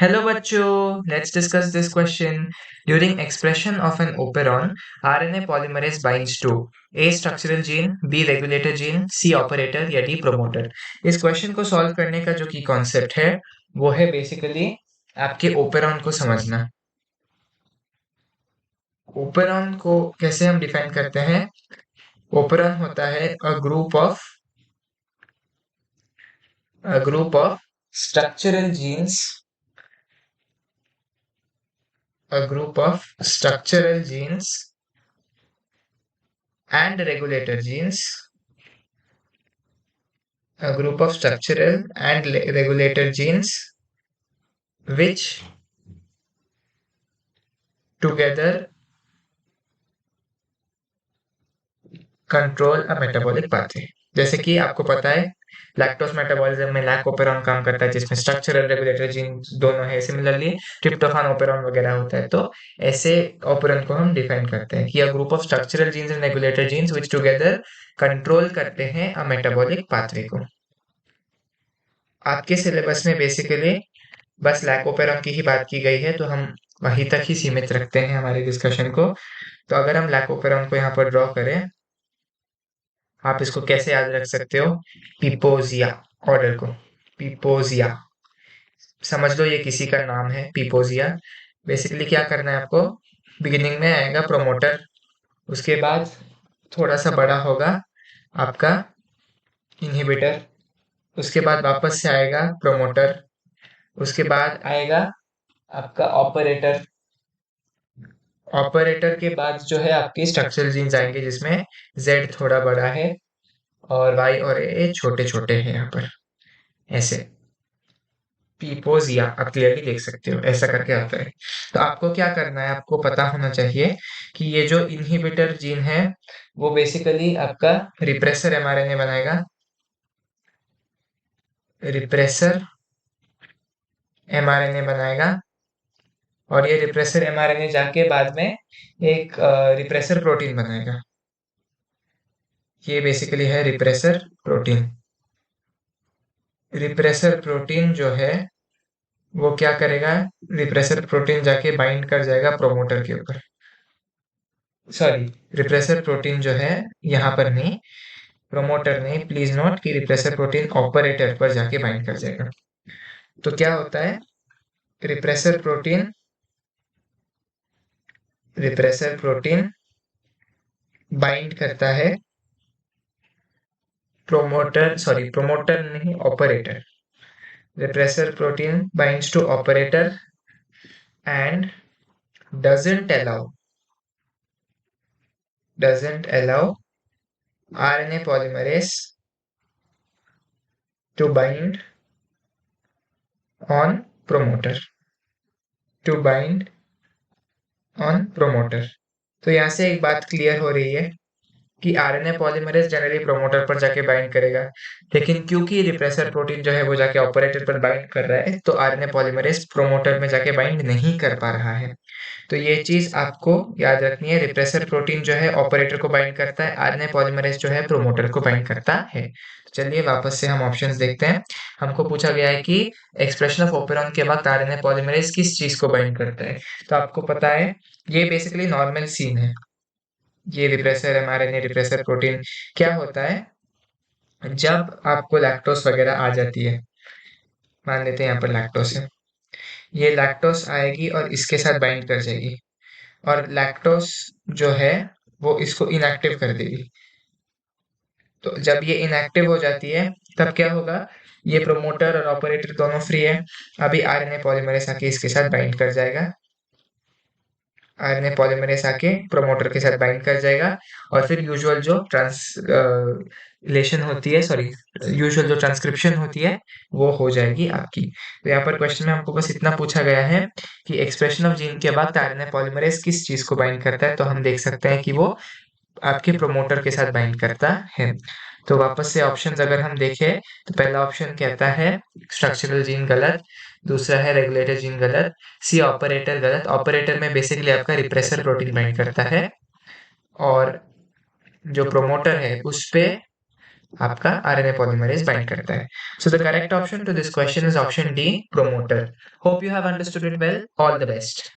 Hello bachcho, let's discuss this question. During expression of an operon, RNA polymerase binds to A structural gene, B regulator gene, C operator या D promoter. इस question को solve करने का जो की concept है वो है बेसिकली आपके ओपेरॉन को समझना। ओपेरॉन को कैसे हम डिफाइन करते हैं? ओपेरॉन होता है a group of structural genes, a group of structural genes and regulator genes, a group of structural and regulator genes which together control a metabolic pathway। जैसे कि आपको पता है लैक्टोज मेटाबॉलिज्म में लैक ओपेरॉन काम करता है जिसमें स्ट्रक्चरल रेगुलेटरी जीन दोनों है। सिमिलरली ट्रिप्टोफान ओपेरॉन वगैरह होता है। तो ऐसे ओपेरॉन को हम डिफाइन करते हैं कि a group of structural genes and regulatory genes which together control करते हैं अ मेटाबॉलिक पाथवे को। आपके सिलेबस में बेसिकली बस लैकोपेरॉन की ही बात की गई है तो हम वहीं तक ही सीमित रखते हैं हमारे डिस्कशन को। तो अगर हम लैकोपेरॉन को यहाँ पर ड्रॉ करें, आप इसको कैसे याद रख सकते हो? पिपोजिया ऑर्डर को, पिपोजिया समझ लो, ये किसी का नाम है पिपोजिया। बेसिकली क्या करना है आपको? बिगिनिंग में आएगा प्रोमोटर, उसके बाद थोड़ा सा बड़ा होगा आपका इनहिबिटर, उसके बाद वापस से आएगा प्रोमोटर, उसके बाद आएगा आपका ऑपरेटर। ऑपरेटर के बाद जो है आपकी स्ट्रक्चरल जीन्स आएंगे जिसमें जेड थोड़ा बड़ा है और वाई और ए छोटे छोटे हैं यहाँ पर। ऐसे पिपोजिया आप क्लियरली देख सकते हो, ऐसा करके आता है। तो आपको क्या करना है, आपको पता होना चाहिए कि ये जो इनहिबिटर जीन है वो बेसिकली आपका रिप्रेसर एमआरएनए बनाएगा। रिप्रेसर एमआरएनए बनाएगा और ये रिप्रेसर एमआरएनए जाके बाद में एक रिप्रेसर प्रोटीन बनाएगा। ये बेसिकली है रिप्रेसर प्रोटीन। रिप्रेसर प्रोटीन जो है वो क्या करेगा? रिप्रेसर प्रोटीन जाके बाइंड कर जाएगा प्रोमोटर के ऊपर। सॉरी, रिप्रेसर प्रोटीन जो है यहाँ पर नहीं, प्रोमोटर नहीं, प्लीज नोट कि रिप्रेसर प्रोटीन ऑपरेटर पर जाके बाइंड कर जाएगा। तो क्या होता है? रिप्रेसर प्रोटीन बाइंड करता है प्रोमोटर नहीं, operator. Repressor protein binds to operator and doesn't allow RNA polymerase to bind on promoter, तो यहाँ से एक बात क्लियर हो रही है कि आरएनए पॉलीमरेज जनरली प्रोमोटर पर जाके बाइंड करेगा, लेकिन क्योंकि रिप्रेसर प्रोटीन जो है वो जाके ऑपरेटर पर बाइंड कर रहा है तो आरएनए पॉलीमरेज प्रोमोटर में जाके बाइंड नहीं कर पा रहा है। तो ये चीज आपको याद रखनी है, रिप्रेसर प्रोटीन जो है ऑपरेटर को बाइंड करता है, आरएनए पॉलीमरेज जो है प्रोमोटर को बाइंड करता है। चलिए वापस से हम ऑप्शंस देखते हैं। हमको पूछा गया है कि एक्सप्रेशन ऑफ ओपेरॉन के बाद आरएनए पॉलीमरेज किस चीज को बाइंड करता है। तो आपको पता है ये बेसिकली नॉर्मल सीन है। ये रिप्रेसर एमआरएनए रिप्रेसर प्रोटीन क्या होता है, जब आपको लैक्टोस वगैरह आ जाती है, मान लेते हैं यहाँ पर लैक्टोस है, ये लैक्टोस आएगी और इसके साथ बाइंड कर जाएगी और लैक्टोस जो है वो इसको इनएक्टिव कर देगी। तो जब ये इनएक्टिव हो जाती है तब क्या होगा? ये प्रोमोटर और ऑपरेटर दोनों फ्री है। अभी आरएनए पॉलीमरेज आके इसके साथ बाइंड कर जाएगा, आरएनए पॉलीमरेज आके प्रोमोटर के साथ बाइंड कर जाएगा और फिर यूजुअल जो ट्रांसलेशन होती है, सॉरी, यूजुअल जो ट्रांसक्रिप्शन होती है वो हो जाएगी आपकी। तो यहाँ पर क्वेश्चन में हमको बस इतना पूछा गया है कि एक्सप्रेशन ऑफ जीन के बाद आरएनए पॉलीमरेज किस चीज को बाइंड करता है, तो हम देख सकते हैं कि वो आपके प्रोमोटर के साथ बाइंड करता है। तो वापस से ऑप्शंस अगर हम देखें तो पहला ऑप्शन कहता है स्ट्रक्चरल जीन गलत, दूसरा है रेगुलेटर जीन गलत, सी ऑपरेटर गलत। ऑपरेटर में बेसिकली आपका रिप्रेसर प्रोटीन बाइंड करता है और जो प्रोमोटर है उस पे आपका आरएनए पॉलीमरेज बाइंड करता है. So the correct option to this question is option D, promoter. Hope you have understood it well. All the best.